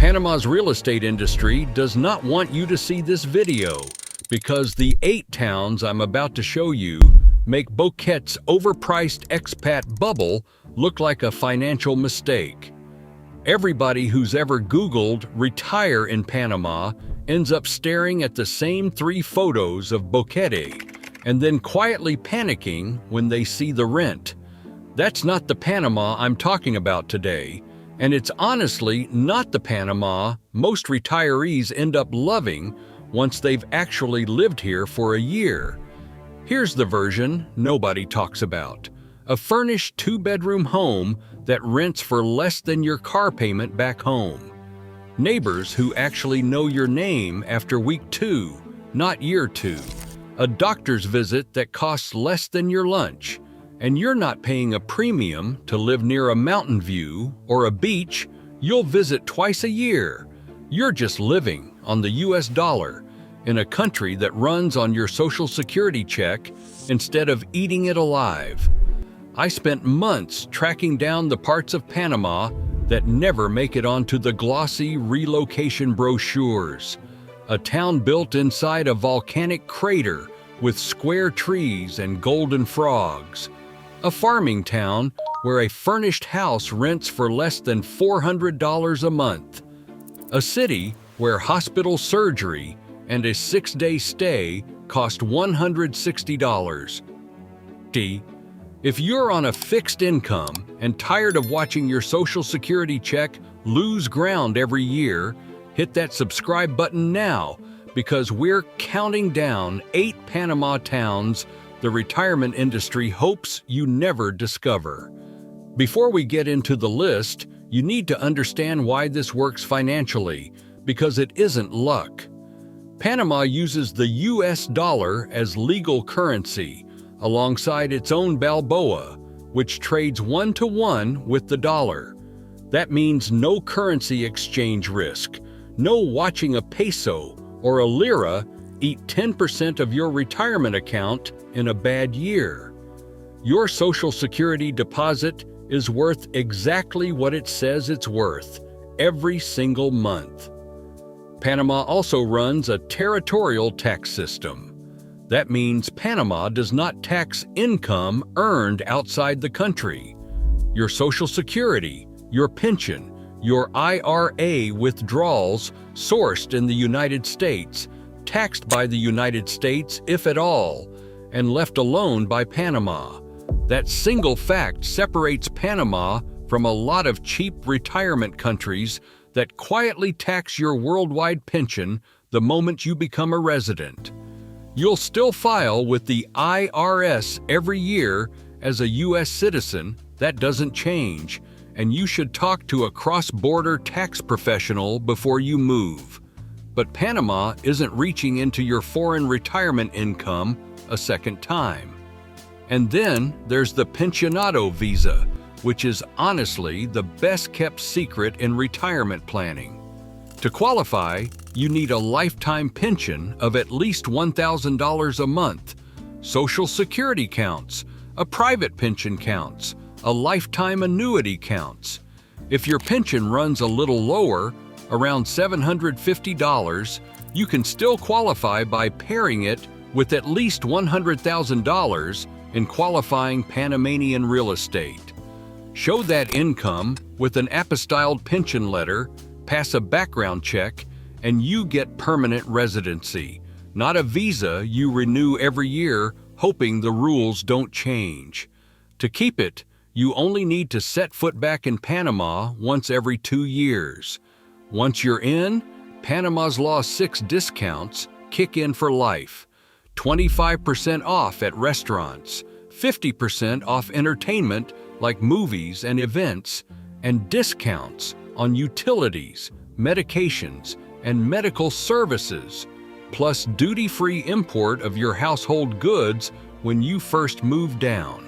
Panama's real estate industry does not want you to see this video because the 8 towns I'm about to show you make Boquet's overpriced expat bubble look like a financial mistake. Everybody who's ever Googled retire in Panama ends up staring at the same 3 photos of Boquete and then quietly panicking when they see the rent. That's not the Panama I'm talking about today, and it's honestly not the Panama most retirees end up loving once they've actually lived here for a year. Here's the version nobody talks about. A furnished 2-bedroom home that rents for less than your car payment back home. Neighbors who actually know your name after week 2, not year 2. A doctor's visit that costs less than your lunch. And you're not paying a premium to live near a mountain view or a beach you'll visit twice a year. You're just living on the US dollar in a country that runs on your Social Security check instead of eating it alive. I spent months tracking down the parts of Panama that never make it onto the glossy relocation brochures. A town built inside a volcanic crater with square trees and golden frogs. A farming town where a furnished house rents for less than $400 a month. A city where hospital surgery and a 6-day stay cost $160. If you're on a fixed income and tired of watching your Social Security check lose ground every year, hit that subscribe button now because we're counting down 8 Panama towns the retirement industry hopes you never discover. Before we get into the list, you need to understand why this works financially, because it isn't luck. Panama uses the US dollar as legal currency, alongside its own Balboa, which trades 1-to-1 with the dollar. That means no currency exchange risk, no watching a peso or a lira eat 10% of your retirement account in a bad year. Your Social Security deposit is worth exactly what it says it's worth every single month. Panama also runs a territorial tax system. That means Panama does not tax income earned outside the country. Your Social Security, your pension, your IRA withdrawals sourced in the United States, taxed by the United States if at all, and left alone by Panama. That single fact separates Panama from a lot of cheap retirement countries that quietly tax your worldwide pension the moment you become a resident. You'll still file with the IRS every year as a U.S. citizen. That doesn't change, and you should talk to a cross-border tax professional before you move. But Panama isn't reaching into your foreign retirement income a second time. And then there's the pensionado visa, which is honestly the best-kept secret in retirement planning. To qualify, you need a lifetime pension of at least $1,000 a month. Social Security counts, a private pension counts, a lifetime annuity counts. If your pension runs a little lower, around $750, you can still qualify by pairing it with at least $100,000 in qualifying Panamanian real estate. Show that income with an apostilled pension letter, pass a background check, and you get permanent residency, not a visa you renew every year hoping the rules don't change. To keep it, you only need to set foot back in Panama once every 2 years. Once you're in, Panama's Law 6 discounts kick in for life. 25% off at restaurants, 50% off entertainment like movies and events, and discounts on utilities, medications, and medical services, plus duty-free import of your household goods when you first move down.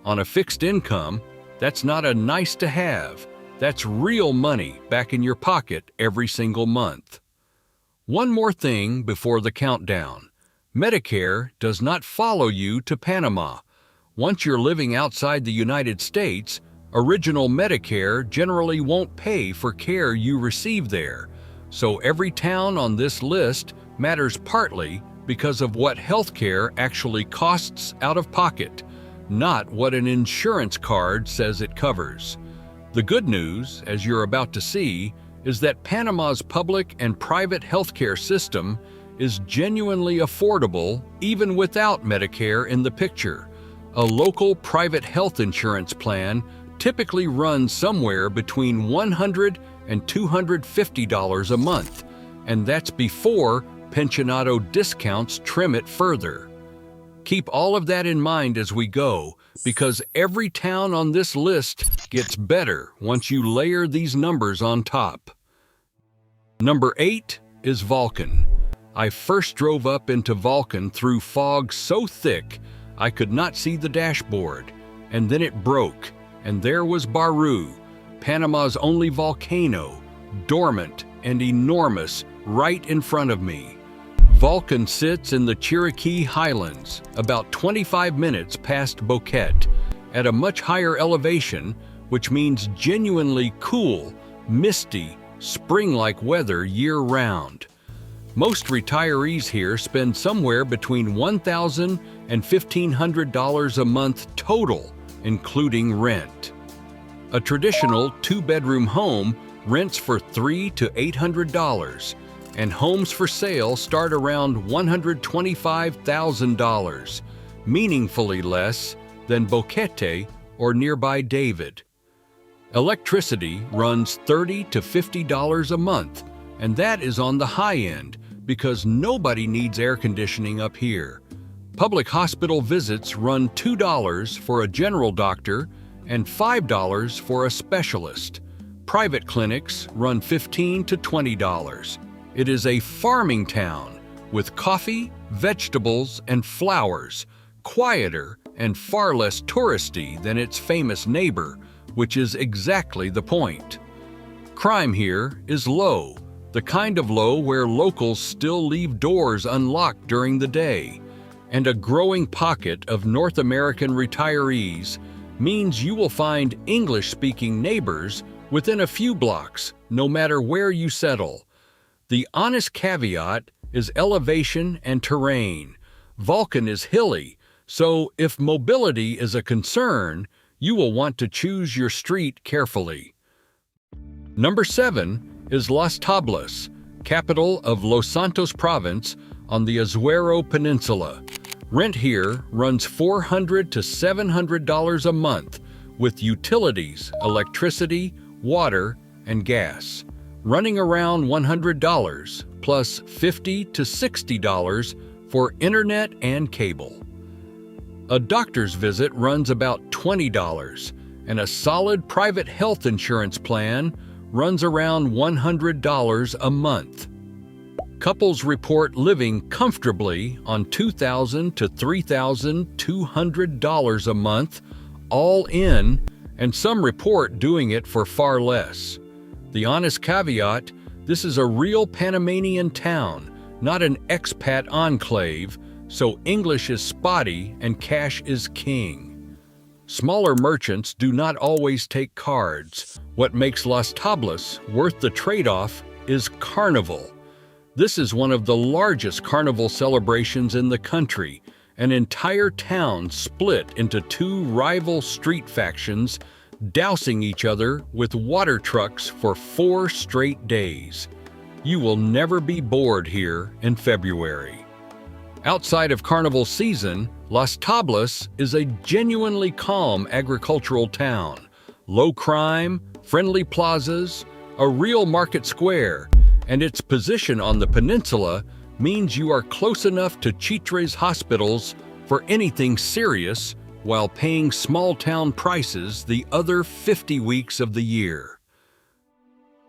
On a fixed income, that's not a nice to have. That's real money back in your pocket every single month. One more thing before the countdown. Medicare does not follow you to Panama. Once you're living outside the United States, Original Medicare generally won't pay for care you receive there, so every town on this list matters partly because of what healthcare actually costs out of pocket, not what an insurance card says it covers. The good news, as you're about to see, is that Panama's public and private healthcare system is genuinely affordable even without Medicare in the picture. A local private health insurance plan typically runs somewhere between $100 and $250 a month, and that's before pensionado discounts trim it further. Keep all of that in mind as we go, because every town on this list gets better once you layer these numbers on top. Number 8 is Volcán. I first drove up into Volcán through fog so thick I could not see the dashboard, and then it broke, and there was Baru, Panama's only volcano, dormant and enormous, right in front of me. Volcán sits in the Chiriquí Highlands, about 25 minutes past Boquete, at a much higher elevation, which means genuinely cool, misty, spring-like weather year-round. Most retirees here spend somewhere between $1,000 and $1,500 a month total, including rent. A traditional 2-bedroom home rents for $300 to $800, and homes for sale start around $125,000, meaningfully less than Boquete or nearby David. Electricity runs $30 to $50 a month, and that is on the high end because nobody needs air conditioning up here. Public hospital visits run $2 for a general doctor and $5 for a specialist. Private clinics run $15 to $20. It is a farming town with coffee, vegetables, and flowers, quieter and far less touristy than its famous neighbor, which is exactly the point. Crime here is low, the kind of low where locals still leave doors unlocked during the day, and a growing pocket of North American retirees means you will find English-speaking neighbors within a few blocks, no matter where you settle. The honest caveat is elevation and terrain. Volcán is hilly, so if mobility is a concern, you will want to choose your street carefully. Number 7 is Las Tablas, capital of Los Santos province on the Azuero Peninsula. Rent here runs $400 to $700 a month, with utilities, electricity, water, and gas, running around $100 plus $50 to $60 for internet and cable. A doctor's visit runs about $20, and a solid private health insurance plan runs around $100 a month. Couples report living comfortably on $2,000 to $3,200 a month, all in, and some report doing it for far less. The honest caveat, this is a real Panamanian town, not an expat enclave, so English is spotty and cash is king. Smaller merchants do not always take cards. What makes Las Tablas worth the trade-off is Carnival. This is one of the largest carnival celebrations in the country, an entire town split into two rival street factions, dousing each other with water trucks for 4 straight days. You will never be bored here in February. Outside of carnival season, Las Tablas is a genuinely calm agricultural town. Low crime, friendly plazas, a real market square, and its position on the peninsula means you are close enough to Chitré's hospitals for anything serious while paying small-town prices the other 50 weeks of the year.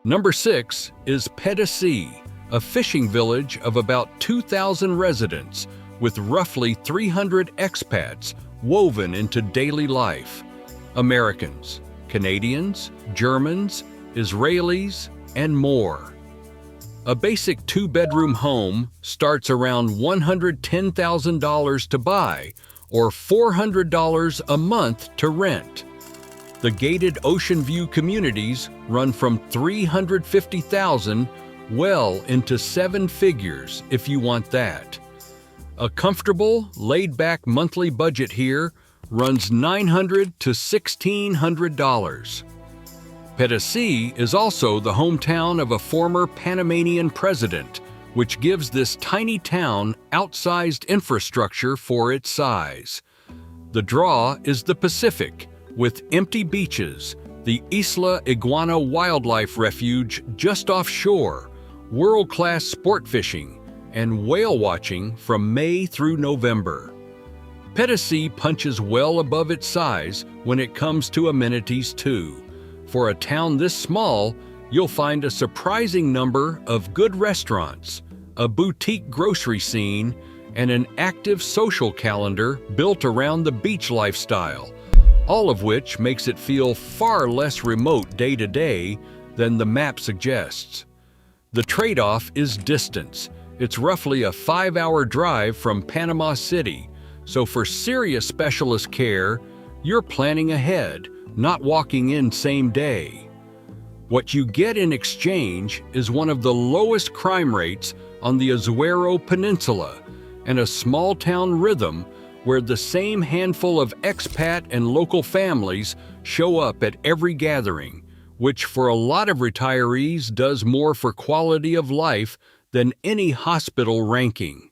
Number 6 is Pedasí, a fishing village of about 2,000 residents with roughly 300 expats woven into daily life. Americans, Canadians, Germans, Israelis, and more. A basic 2-bedroom home starts around $110,000 to buy or $400 a month to rent. The gated ocean view communities run from $350,000 well into seven figures if you want that. A comfortable, laid-back monthly budget here runs $900 to $1,600. Pedasí is also the hometown of a former Panamanian president, which gives this tiny town outsized infrastructure for its size. The draw is the Pacific, with empty beaches, the Isla Iguana Wildlife Refuge just offshore, world-class sport fishing, and whale watching from May through November. Pedasí punches well above its size when it comes to amenities too. For a town this small, you'll find a surprising number of good restaurants, a boutique grocery scene, and an active social calendar built around the beach lifestyle, all of which makes it feel far less remote day to day than the map suggests. The trade-off is distance. It's roughly a 5-hour drive from Panama City, so for serious specialist care, you're planning ahead, not walking in same day. What you get in exchange is one of the lowest crime rates on the Azuero Peninsula and a small-town rhythm where the same handful of expat and local families show up at every gathering, which for a lot of retirees does more for quality of life than any hospital ranking.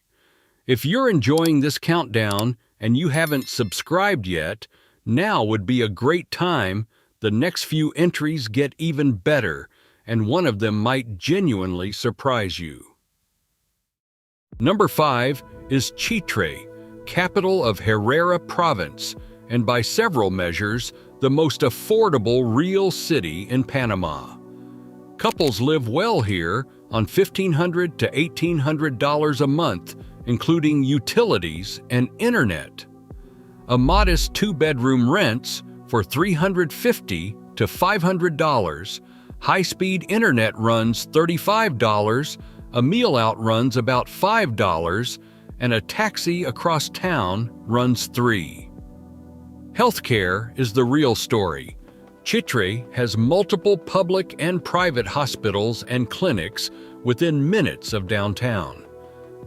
If you're enjoying this countdown and you haven't subscribed yet, now would be a great time. The next few entries get even better, and one of them might genuinely surprise you. Number 5 is Chitré, capital of Herrera Province, and by several measures, the most affordable real city in Panama. Couples live well here on $1,500 to $1,800 a month, including utilities and internet. A modest 2-bedroom rents for $350 to $500, high-speed internet runs $35, a meal out runs about $5, and a taxi across town runs $3. Healthcare is the real story. Chitré has multiple public and private hospitals and clinics within minutes of downtown.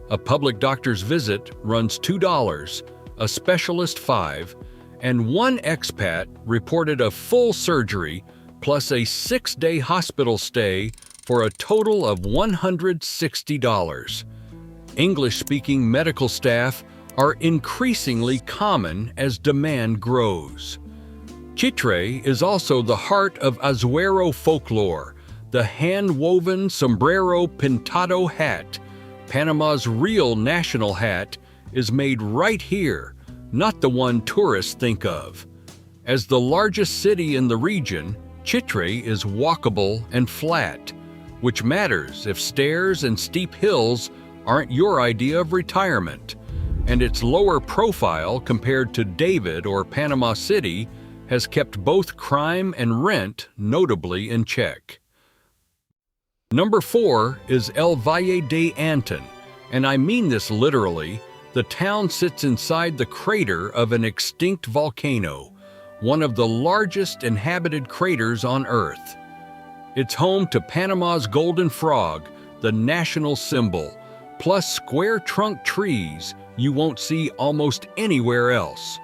A public doctor's visit runs $2, a specialist $5, and one expat reported a full surgery plus a 6-day hospital stay for a total of $160. English-speaking medical staff are increasingly common as demand grows. Chitré is also the heart of Azuero folklore, the hand-woven sombrero pintado hat. Panama's real national hat is made right here, not the one tourists think of. As the largest city in the region, Chitré is walkable and flat, which matters if stairs and steep hills aren't your idea of retirement, and its lower profile compared to David or Panama City has kept both crime and rent notably in check. Number 4 is El Valle de Antón, and I mean this literally. The town sits inside the crater of an extinct volcano, one of the largest inhabited craters on Earth. It's home to Panama's golden frog, the national symbol, plus square-trunk trees you won't see almost anywhere else.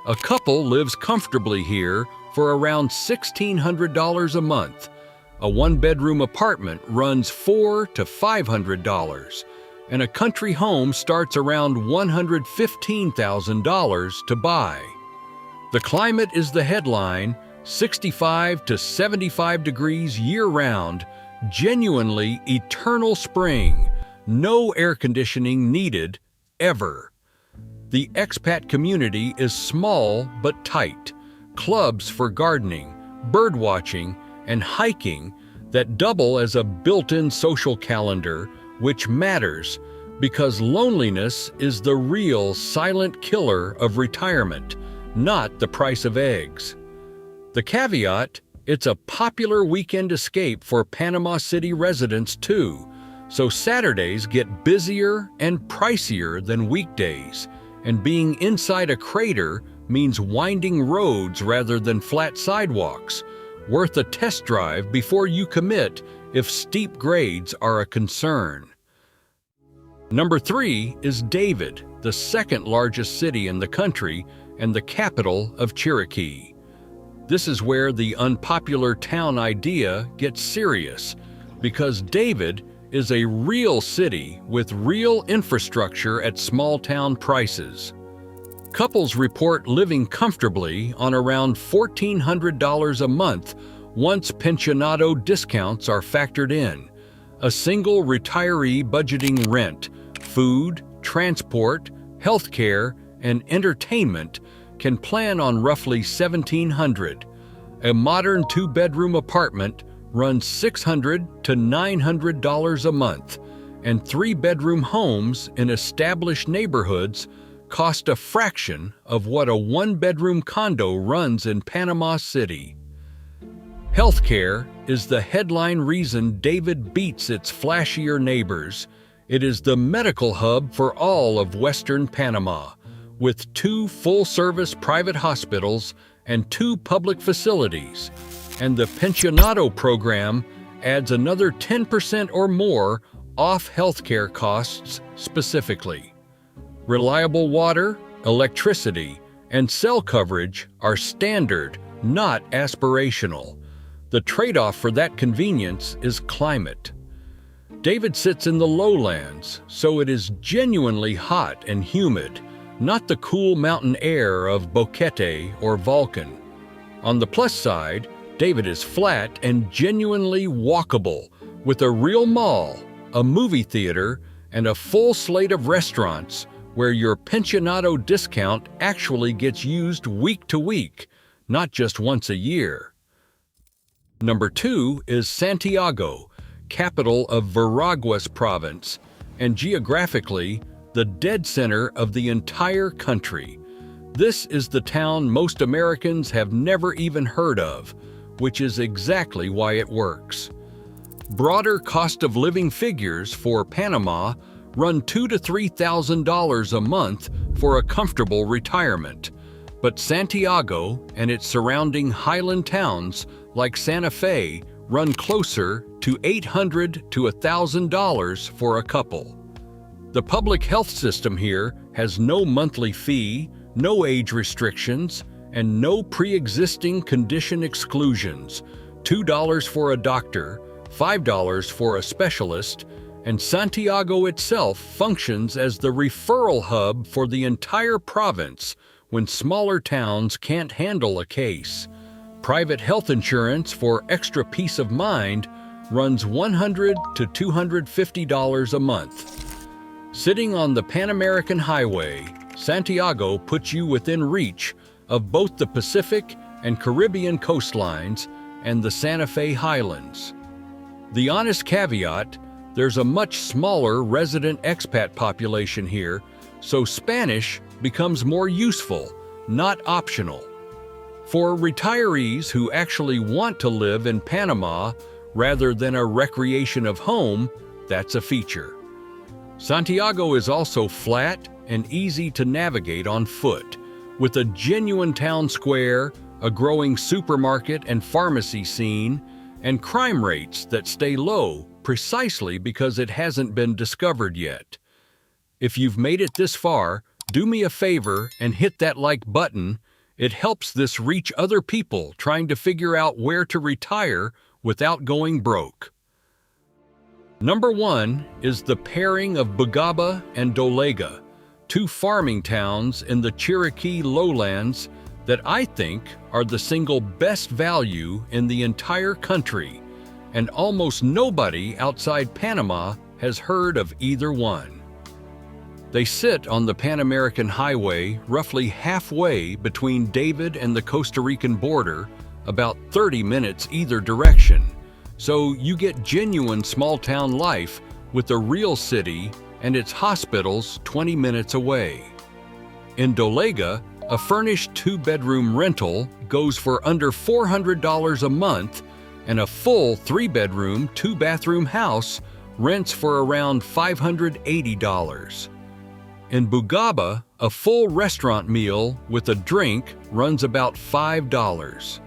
A couple lives comfortably here for around $1,600 a month. A 1-bedroom apartment runs $400 to $500, and a country home starts around $115,000 to buy. The climate is the headline, 65 to 75 degrees year-round, genuinely eternal spring, no air conditioning needed, ever. The expat community is small but tight. Clubs for gardening, birdwatching, and hiking that double as a built-in social calendar, which matters because loneliness is the real silent killer of retirement, not the price of eggs. The caveat, it's a popular weekend escape for Panama City residents too, so Saturdays get busier and pricier than weekdays, and being inside a crater means winding roads rather than flat sidewalks, worth a test drive before you commit if steep grades are a concern. Number 3 is David, the second largest city in the country and the capital of Cherokee. This is where the unpopular town idea gets serious, because David is a real city with real infrastructure at small-town prices. Couples report living comfortably on around $1,400 a month once pensionado discounts are factored in. A single retiree budgeting rent, food, transport, healthcare, and entertainment can plan on roughly $1,700. A modern 2-bedroom apartment runs $600 to $900 a month, and 3-bedroom homes in established neighborhoods cost a fraction of what a 1-bedroom condo runs in Panama City. Healthcare is the headline reason David beats its flashier neighbors. It is the medical hub for all of Western Panama, with 2 full-service private hospitals and 2 public facilities, and the Pensionado program adds another 10% or more off healthcare costs specifically. Reliable water, electricity, and cell coverage are standard, not aspirational. The trade-off for that convenience is climate. David sits in the lowlands, so it is genuinely hot and humid, not the cool mountain air of Boquete or Volcán. On the plus side, David is flat and genuinely walkable, with a real mall, a movie theater, and a full slate of restaurants where your pensionado discount actually gets used week to week, not just once a year. Number 2 is Santiago, capital of Veraguas province, and geographically, the dead center of the entire country. This is the town most Americans have never even heard of, which is exactly why it works. Broader cost of living figures for Panama run $2,000 to $3,000 a month for a comfortable retirement, but Santiago and its surrounding highland towns like Santa Fe run closer to $800 to $1,000 for a couple. The public health system here has no monthly fee, no age restrictions, and no pre-existing condition exclusions. $2 for a doctor, $5 for a specialist, and Santiago itself functions as the referral hub for the entire province when smaller towns can't handle a case. Private health insurance for extra peace of mind runs $100 to $250 a month. Sitting on the Pan American Highway, Santiago puts you within reach of both the Pacific and Caribbean coastlines and the Santa Fe Highlands. The honest caveat, there's a much smaller resident expat population here, so Spanish becomes more useful, not optional. For retirees who actually want to live in Panama rather than a recreation of home, that's a feature. Santiago is also flat and easy to navigate on foot, with a genuine town square, a growing supermarket and pharmacy scene, and crime rates that stay low precisely because it hasn't been discovered yet. If you've made it this far, do me a favor and hit that like button. It helps this reach other people trying to figure out where to retire without going broke. Number 1 is the pairing of Bugaba and Dolega, 2 farming towns in the Cherokee lowlands that I think are the single best value in the entire country, and almost nobody outside Panama has heard of either one. They sit on the Pan American Highway roughly halfway between David and the Costa Rican border, about 30 minutes either direction, so you get genuine small-town life with a real city and its hospitals 20 minutes away. In Dolega, a furnished 2-bedroom rental goes for under $400 a month, and a full 3-bedroom, 2-bathroom house rents for around $580. In Bugaba, a full restaurant meal with a drink runs about $5.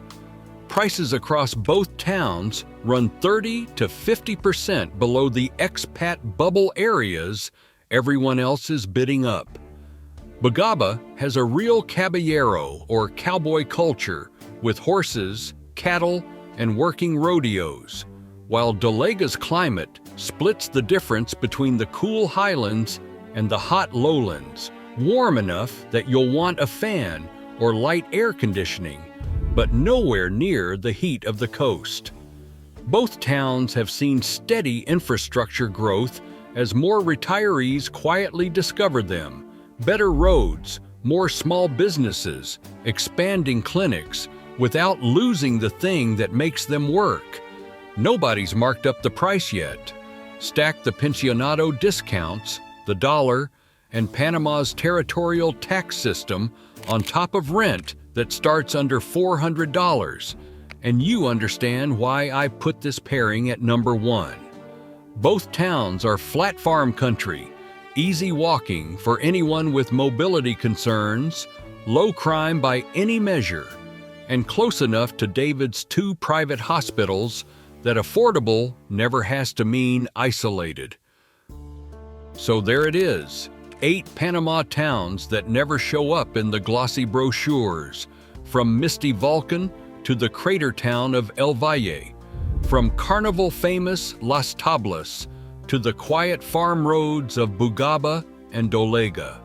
Prices across both towns run 30 to 50% below the expat bubble areas everyone else is bidding up. Bugaba has a real caballero or cowboy culture with horses, cattle, and working rodeos, while Dolega's climate splits the difference between the cool highlands and the hot lowlands, warm enough that you'll want a fan or light air conditioning, but nowhere near the heat of the coast. Both towns have seen steady infrastructure growth as more retirees quietly discover them. Better roads, more small businesses, expanding clinics, without losing the thing that makes them work. Nobody's marked up the price yet. Stack the pensionado discounts, the dollar, and Panama's territorial tax system on top of rent that starts under $400, and you understand why I put this pairing at number 1. Both towns are flat farm country, easy walking for anyone with mobility concerns, low crime by any measure, and close enough to David's 2 private hospitals that affordable never has to mean isolated. So there it is, 8 Panama towns that never show up in the glossy brochures, from misty Volcán to the crater town of El Valle, from carnival-famous Las Tablas to the quiet farm roads of Bugaba and Dolega.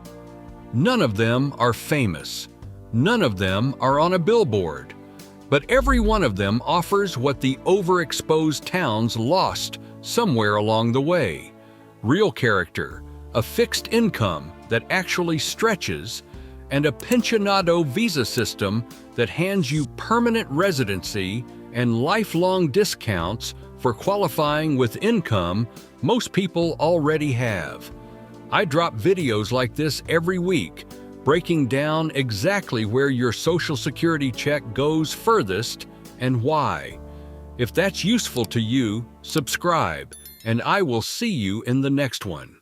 None of them are famous. None of them are on a billboard. But every one of them offers what the overexposed towns lost somewhere along the way: real character, a fixed income that actually stretches, and a pensionado visa system that hands you permanent residency and lifelong discounts for qualifying with income most people already have. I drop videos like this every week, breaking down exactly where your Social Security check goes furthest and why. If that's useful to you, subscribe, and I will see you in the next one.